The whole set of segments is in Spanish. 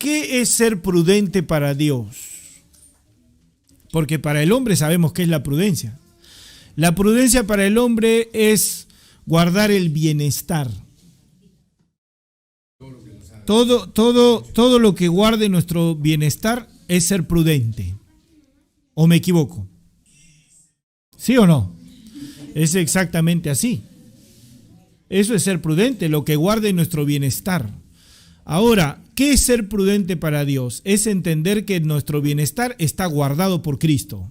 ¿qué es ser prudente para Dios? Porque para el hombre sabemos qué es la prudencia. La prudencia para el hombre es guardar el bienestar. Todo lo que guarde nuestro bienestar es ser prudente. ¿O me equivoco? ¿Sí o no? Es exactamente así. Eso es ser prudente, lo que guarde nuestro bienestar. Ahora, ¿qué es ser prudente para Dios? Es entender que nuestro bienestar está guardado por Cristo.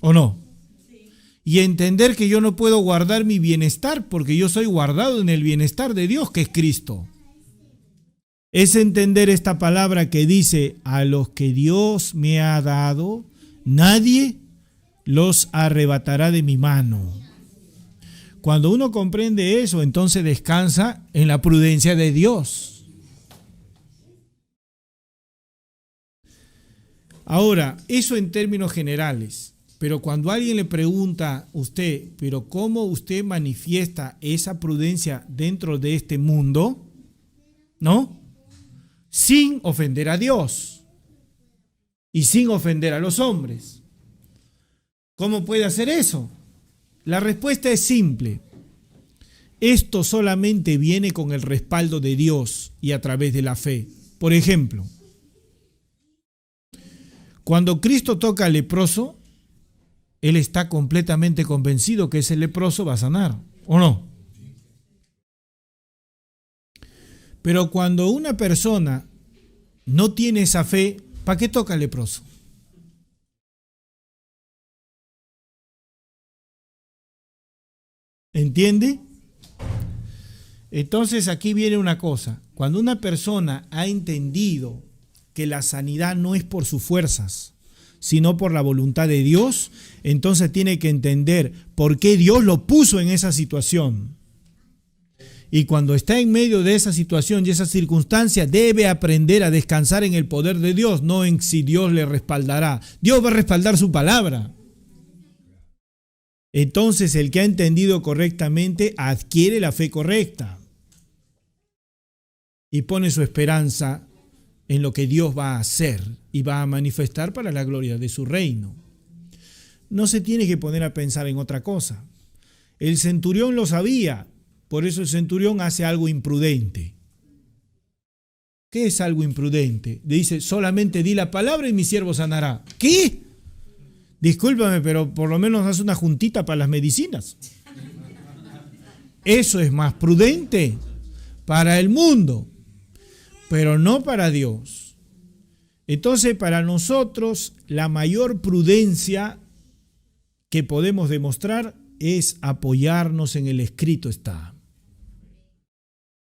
¿O no? Y entender que yo no puedo guardar mi bienestar porque yo soy guardado en el bienestar de Dios, que es Cristo. Es entender esta palabra que dice, a los que Dios me ha dado, nadie los arrebatará de mi mano. Cuando uno comprende eso, entonces descansa en la prudencia de Dios. Ahora, eso en términos generales. Pero cuando alguien le pregunta a usted, ¿pero cómo usted manifiesta esa prudencia dentro de este mundo? ¿No? Sin ofender a Dios y sin ofender a los hombres. ¿Cómo puede hacer eso? La respuesta es simple. Esto solamente viene con el respaldo de Dios y a través de la fe. Por ejemplo, cuando Cristo toca al leproso, Él está completamente convencido que ese leproso va a sanar, ¿o no? Pero cuando una persona no tiene esa fe, ¿para qué toca al leproso? ¿Entiende? Entonces aquí viene una cosa. Cuando una persona ha entendido que la sanidad no es por sus fuerzas, sino por la voluntad de Dios, entonces tiene que entender por qué Dios lo puso en esa situación. Y cuando está en medio de esa situación y esa circunstancia, debe aprender a descansar en el poder de Dios, no en si Dios le respaldará. Dios va a respaldar su palabra. Entonces el que ha entendido correctamente adquiere la fe correcta y pone su esperanza en lo que Dios va a hacer y va a manifestar para la gloria de su reino. No se tiene que poner a pensar en otra cosa. El centurión lo sabía, por eso el centurión hace algo imprudente. ¿Qué es algo imprudente? Dice, solamente di la palabra y mi siervo sanará. ¿Qué? Discúlpame, pero por lo menos haz una juntita para las medicinas. Eso es más prudente para el mundo, pero no para Dios. Entonces, para nosotros, la mayor prudencia que podemos demostrar es apoyarnos en el escrito está.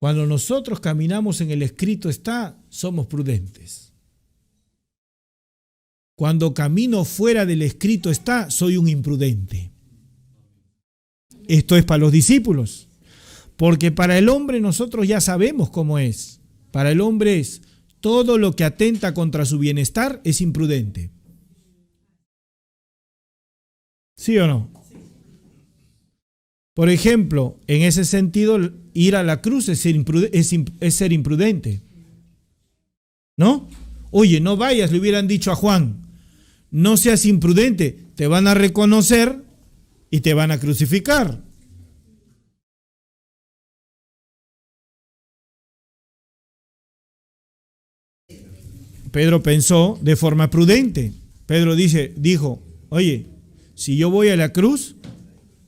Cuando nosotros caminamos en el escrito está, somos prudentes. Cuando camino fuera del escrito está, soy un imprudente. Esto es para los discípulos, porque para el hombre nosotros ya sabemos cómo es. Para el hombre es todo lo que atenta contra su bienestar es imprudente. ¿Sí o no? Por ejemplo, en ese sentido, ir a la cruz es ser imprudente. ¿No? Oye, no vayas, le hubieran dicho a Juan. No seas imprudente, te van a reconocer y te van a crucificar. Pedro pensó de forma prudente. Pedro dijo, oye, si yo voy a la cruz,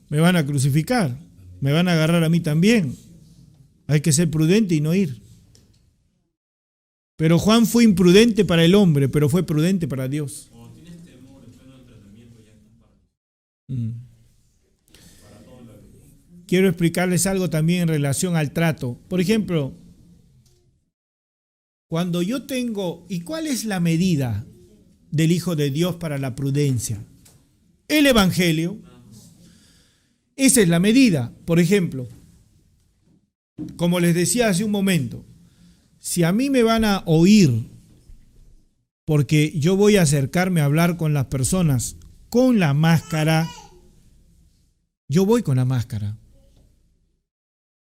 me van a crucificar, me van a agarrar a mí también. Hay que ser prudente y no ir. Pero Juan fue imprudente para el hombre, pero fue prudente para Dios. Quiero explicarles algo también en relación al trato. Por ejemplo, cuando yo tengo, ¿y cuál es la medida del Hijo de Dios para la prudencia? El Evangelio. Esa es la medida. Por ejemplo, como les decía hace un momento, si a mí me van a oír porque yo voy a acercarme a hablar con las personas con la máscara, yo voy con la máscara.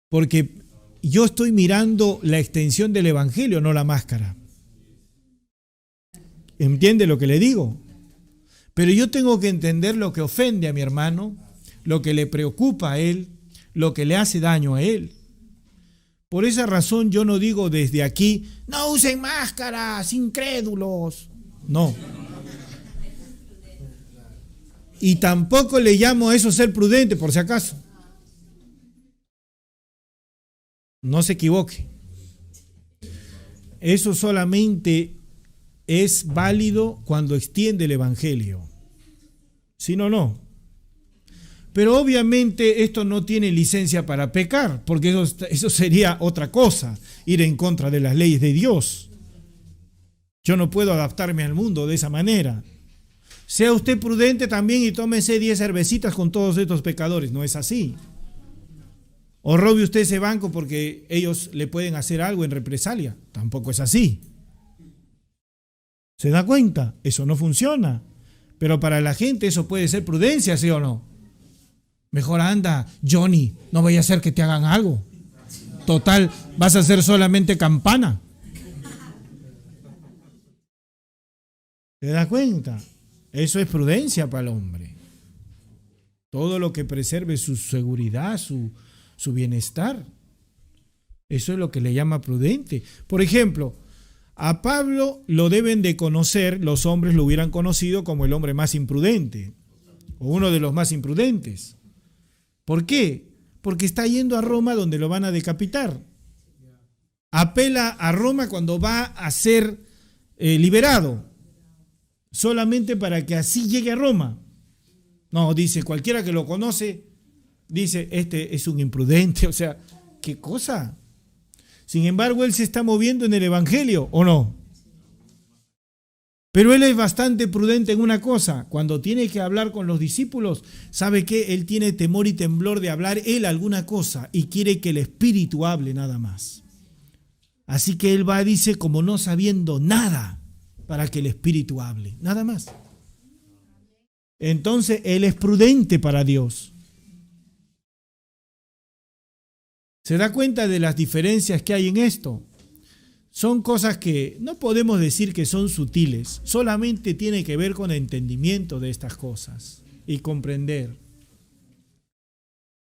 Porque yo estoy mirando la extensión del evangelio, no la máscara. ¿Entiende lo que le digo? Pero yo tengo que entender lo que ofende a mi hermano, lo que le preocupa a él, lo que le hace daño a él. Por esa razón yo no digo desde aquí, no usen máscaras, incrédulos. No. Y tampoco le llamo a eso ser prudente, por si acaso. No se equivoque. Eso solamente es válido cuando extiende el evangelio. Si no, no. Pero obviamente esto no tiene licencia para pecar, porque eso sería otra cosa, ir en contra de las leyes de Dios. Yo no puedo adaptarme al mundo de esa manera. Sea usted prudente también y tómese 10 cervecitas con todos estos pecadores. No es así. O robe usted ese banco porque ellos le pueden hacer algo en represalia. Tampoco es así. ¿Se da cuenta? Eso no funciona. Pero para la gente eso puede ser prudencia, ¿sí o no? Mejor anda, Johnny, no vaya a ser que te hagan algo. Total, vas a ser solamente campana. ¿Se da cuenta? Eso es prudencia para el hombre. Todo lo que preserve su seguridad, su bienestar. Eso es lo que le llama prudente. Por ejemplo, a Pablo lo deben de conocer, los hombres lo hubieran conocido como el hombre más imprudente, o uno de los más imprudentes. ¿Por qué? Porque está yendo a Roma donde lo van a decapitar. Apela a Roma cuando va a ser liberado, solamente para que así llegue a Roma. No, dice, cualquiera que lo conoce, dice, este es un imprudente, o sea, ¿qué cosa? Sin embargo, él se está moviendo en el evangelio, ¿o no? Pero él es bastante prudente en una cosa, cuando tiene que hablar con los discípulos, sabe que él tiene temor y temblor de hablar él alguna cosa y quiere que el Espíritu hable nada más. Así que él va, dice, como no sabiendo nada, para que el Espíritu hable, nada más. Entonces él es prudente para Dios. ¿Se da cuenta de las diferencias que hay en esto? Son cosas que no podemos decir que son sutiles, solamente tiene que ver con el entendimiento de estas cosas y comprender.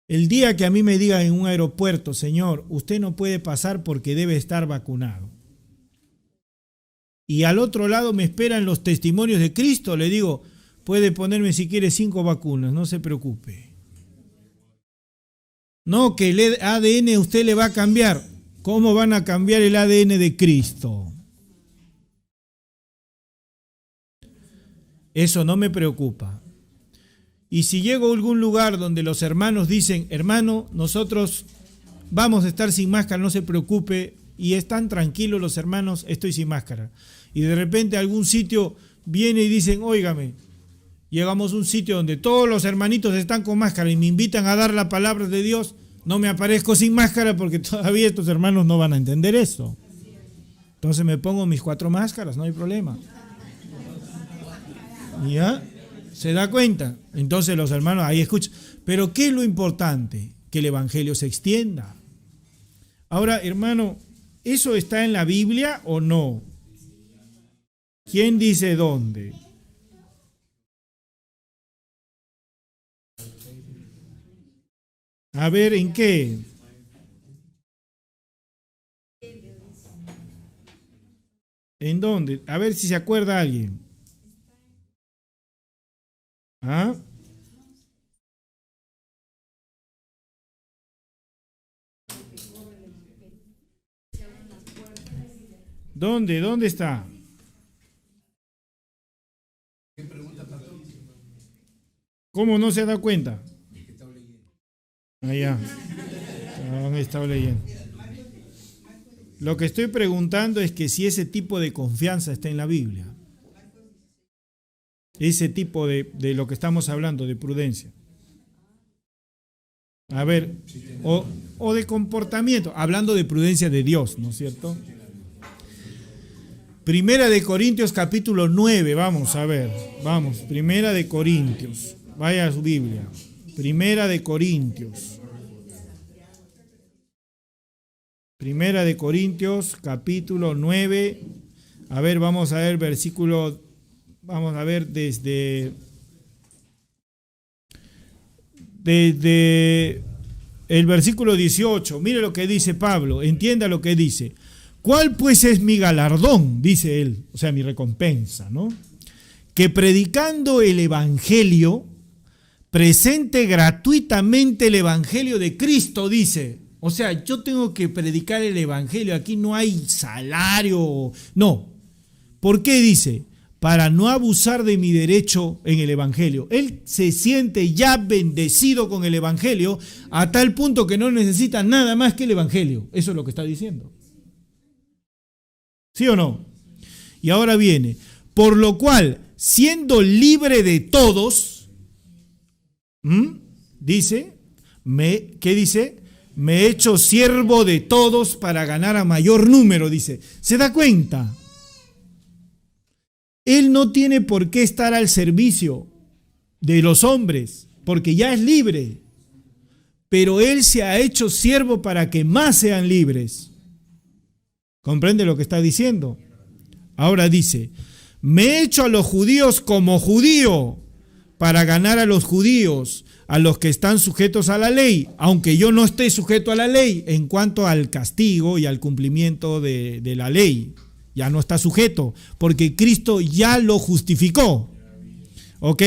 El día que a mí me digan en un aeropuerto, señor, usted no puede pasar porque debe estar vacunado. Y al otro lado me esperan los testimonios de Cristo, le digo, puede ponerme si quiere 5 vacunas, no se preocupe. No, que el ADN a usted le va a cambiar. ¿Cómo van a cambiar el ADN de Cristo? Eso no me preocupa. Y si llego a algún lugar donde los hermanos dicen, hermano, nosotros vamos a estar sin máscara, no se preocupe, y están tranquilos los hermanos, estoy sin máscara. Y de repente algún sitio viene y dicen, óigame, llegamos a un sitio donde todos los hermanitos están con máscara y me invitan a dar la palabra de Dios, no me aparezco sin máscara porque todavía estos hermanos no van a entender esto. Entonces me pongo mis 4 máscaras, no hay problema. ¿Ya? ¿Se da cuenta? Entonces los hermanos ahí escuchan. Pero ¿qué es lo importante? Que el evangelio se extienda. Ahora, hermano, ¿eso está en la Biblia o no? ¿Quién dice dónde? A ver, ¿en qué? ¿En dónde? A ver si se acuerda alguien. ¿Ah? ¿Dónde? ¿Dónde está? ¿Cómo no se da cuenta? Allá. Han estado leyendo. Lo que estoy preguntando es que si ese tipo de confianza está en la Biblia. Ese tipo de lo que estamos hablando, de prudencia. A ver, o de comportamiento, hablando de prudencia de Dios, ¿no es cierto? Primera de Corintios capítulo 9, vamos a ver, vamos, Primera de Corintios, vaya a su Biblia, Primera de Corintios. Primera de Corintios, capítulo 9. A ver, vamos a ver versículo, vamos a ver desde el versículo 18. Mire lo que dice Pablo, entienda lo que dice. ¿Cuál pues es mi galardón? Dice él, o sea, mi recompensa, ¿no? Que predicando el evangelio, presente gratuitamente el evangelio de Cristo, dice. O sea, yo tengo que predicar el evangelio, aquí no hay salario, no. ¿Por qué dice? Para no abusar de mi derecho en el evangelio. Él se siente ya bendecido con el evangelio a tal punto que no necesita nada más que el evangelio. Eso es lo que está diciendo. ¿Sí o no? Y ahora viene, por lo cual, siendo libre de todos, dice, ¿qué dice? Me he hecho siervo de todos para ganar a mayor número, dice. ¿Se da cuenta? Él no tiene por qué estar al servicio de los hombres, porque ya es libre. Pero él se ha hecho siervo para que más sean libres. ¿Comprende lo que está diciendo? Ahora dice, me he hecho a los judíos como judío para ganar a los judíos, a los que están sujetos a la ley, aunque yo no esté sujeto a la ley en cuanto al castigo y al cumplimiento de la ley. Ya no está sujeto, porque Cristo ya lo justificó. ¿Ok?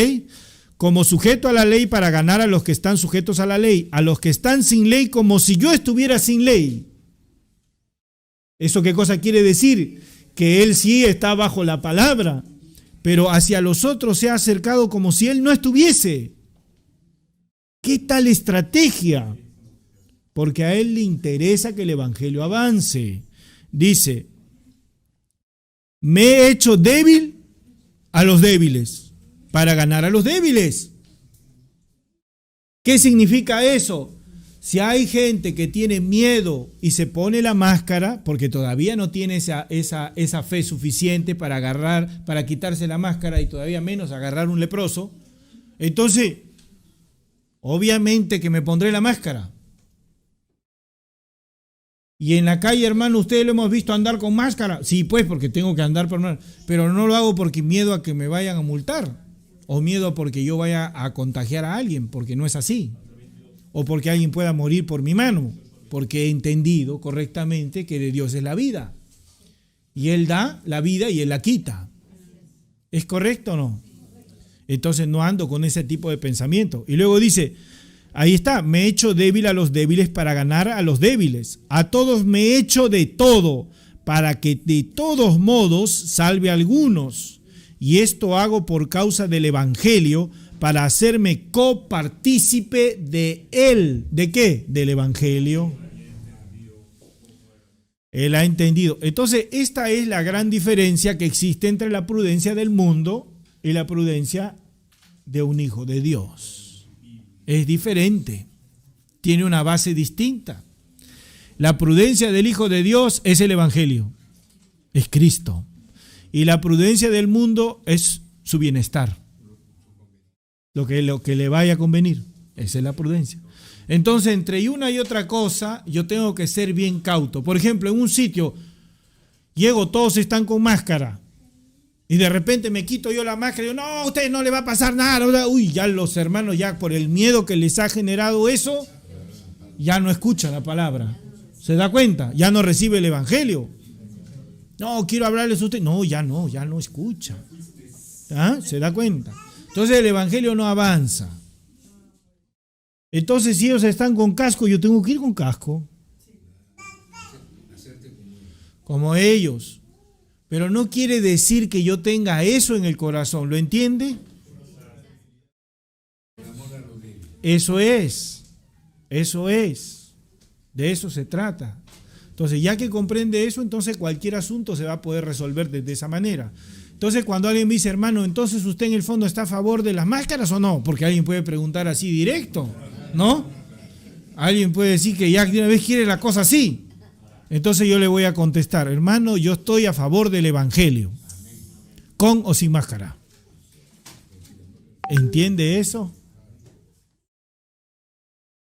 Como sujeto a la ley para ganar a los que están sujetos a la ley, a los que están sin ley como si yo estuviera sin ley. ¿Eso qué cosa quiere decir? Que él sí está bajo la palabra, pero hacia los otros se ha acercado como si él no estuviese. ¿Qué tal estrategia? Porque a él le interesa que el evangelio avance. Dice, me he hecho débil a los débiles para ganar a los débiles. ¿Qué significa eso? Si hay gente que tiene miedo y se pone la máscara, porque todavía no tiene esa fe suficiente para quitarse la máscara y todavía menos agarrar un leproso, entonces, obviamente que me pondré la máscara. Y en la calle, hermano, ustedes lo hemos visto andar con máscara. Sí, pues, porque tengo que andar pero no lo hago porque miedo a que me vayan a multar, o miedo porque yo vaya a contagiar a alguien, porque no es así. O porque alguien pueda morir por mi mano, porque he entendido correctamente que de Dios es la vida. Y Él da la vida y Él la quita. ¿Es correcto o no? Entonces no ando con ese tipo de pensamiento. Y luego dice, ahí está, me he hecho débil a los débiles para ganar a los débiles. A todos me he hecho de todo, para que de todos modos salve a algunos. Y esto hago por causa del evangelio, para hacerme copartícipe de él. ¿De qué? Del evangelio. Él ha entendido. Entonces, esta es la gran diferencia que existe entre la prudencia del mundo y la prudencia de un hijo de Dios. Es diferente. Tiene una base distinta. La prudencia del hijo de Dios es el evangelio. Es Cristo. Y la prudencia del mundo es su bienestar. Lo que le vaya a convenir. Esa es la prudencia. Entonces, entre una y otra cosa, yo tengo que ser bien cauto. Por ejemplo, en un sitio, llego, todos están con máscara. Y de repente me quito yo la máscara y digo, no, a ustedes no le va a pasar nada. Uy, ya los hermanos, ya por el miedo que les ha generado eso, ya no escuchan la palabra. ¿Se da cuenta? Ya no recibe el evangelio. No, quiero hablarles a ustedes. No escucha. ¿Ah? ¿Se da cuenta? Entonces el evangelio no avanza. Entonces si ellos están con casco, yo tengo que ir con casco. Como ellos. Pero no quiere decir que yo tenga eso en el corazón. ¿Lo entiende? Eso es. Eso es. De eso se trata. Entonces, ya que comprende eso, entonces cualquier asunto se va a poder resolver de esa manera. Entonces, cuando alguien me dice, hermano, entonces usted en el fondo está a favor de las máscaras o no, porque alguien puede preguntar así directo, ¿no? Alguien puede decir que ya de una vez quiere la cosa así. Entonces yo le voy a contestar, hermano, yo estoy a favor del evangelio, con o sin máscara. ¿Entiende eso?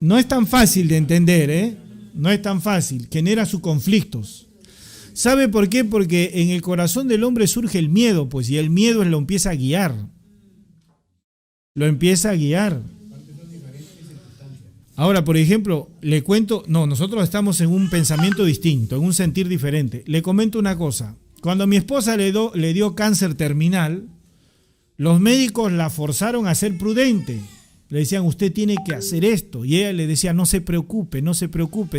No es tan fácil de entender, ¿eh? No es tan fácil, genera sus conflictos. ¿Sabe por qué? Porque en el corazón del hombre surge el miedo, pues, y el miedo lo empieza a guiar. Lo empieza a guiar. Ahora, por ejemplo, le cuento, no, nosotros estamos en un pensamiento distinto, en un sentir diferente. Le comento una cosa. Cuando a mi esposa le dio cáncer terminal, los médicos la forzaron a ser prudente. Le decían, usted tiene que hacer esto. Y ella le decía, no se preocupe,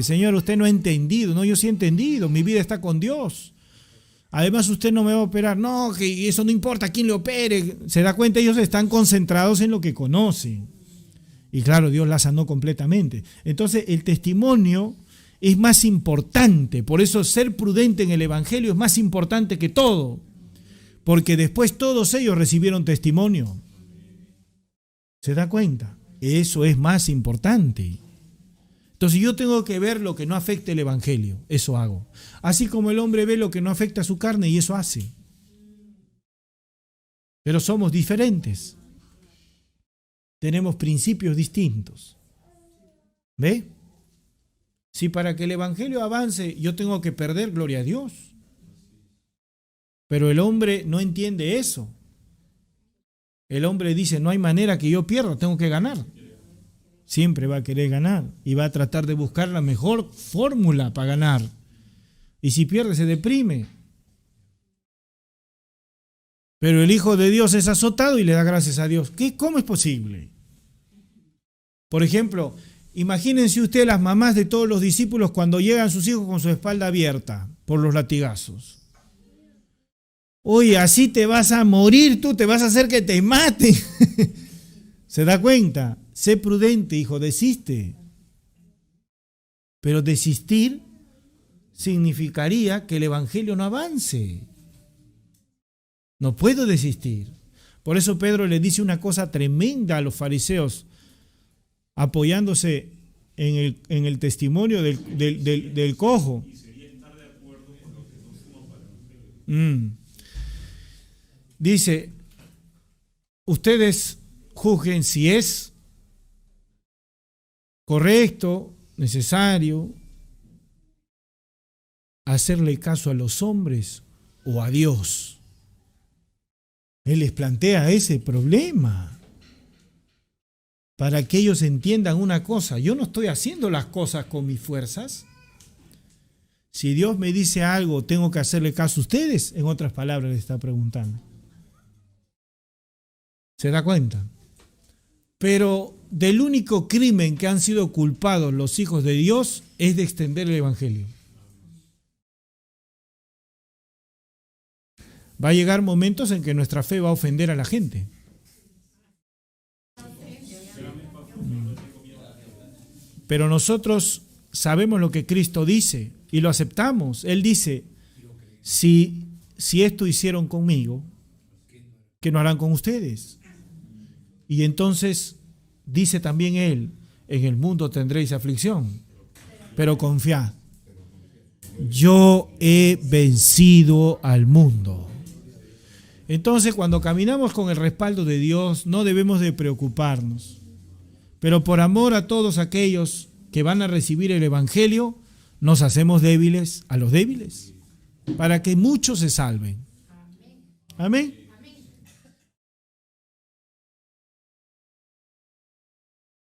señor, usted no ha entendido. No, yo sí he entendido, mi vida está con Dios. Además, usted no me va a operar. No, que eso no importa quién le opere. Se da cuenta, ellos están concentrados en lo que conocen. Y claro, Dios la sanó completamente. Entonces, el testimonio es más importante. Por eso, ser prudente en el Evangelio es más importante que todo. Porque después todos ellos recibieron testimonio. ¿Se da cuenta? Eso es más importante. Entonces yo tengo que ver lo que no afecte el Evangelio, eso hago. Así como el hombre ve lo que no afecta a su carne y eso hace. Pero somos diferentes. Tenemos principios distintos. ¿Ve? Si para que el Evangelio avance yo tengo que perder, gloria a Dios. Pero el hombre no entiende eso. El hombre dice, no hay manera que yo pierda, tengo que ganar. Siempre va a querer ganar y va a tratar de buscar la mejor fórmula para ganar. Y si pierde, se deprime. Pero el Hijo de Dios es azotado y le da gracias a Dios. ¿Cómo es posible? Por ejemplo, imagínense usted las mamás de todos los discípulos cuando llegan sus hijos con su espalda abierta por los latigazos. Oye, así te vas a morir tú, te vas a hacer que te maten. ¿Se da cuenta? Sé prudente, hijo, desiste. Pero desistir significaría que el Evangelio no avance. No puedo desistir. Por eso Pedro le dice una cosa tremenda a los fariseos, apoyándose en el testimonio del cojo. Dice, ustedes juzguen si es correcto, necesario, hacerle caso a los hombres o a Dios. Él les plantea ese problema para que ellos entiendan una cosa. Yo no estoy haciendo las cosas con mis fuerzas. Si Dios me dice algo, ¿tengo que hacerle caso a ustedes? En otras palabras, le está preguntando. ¿Se da cuenta? Pero del único crimen que han sido culpados los hijos de Dios es de extender el Evangelio. Va a llegar momentos en que nuestra fe va a ofender a la gente. Pero nosotros sabemos lo que Cristo dice y lo aceptamos. Él dice, si esto hicieron conmigo, ¿qué no harán con ustedes? Y entonces dice también Él, en el mundo tendréis aflicción, pero confiad, yo he vencido al mundo. Entonces, cuando caminamos con el respaldo de Dios, no debemos de preocuparnos. Pero por amor a todos aquellos que van a recibir el Evangelio, nos hacemos débiles a los débiles, para que muchos se salven. Amén.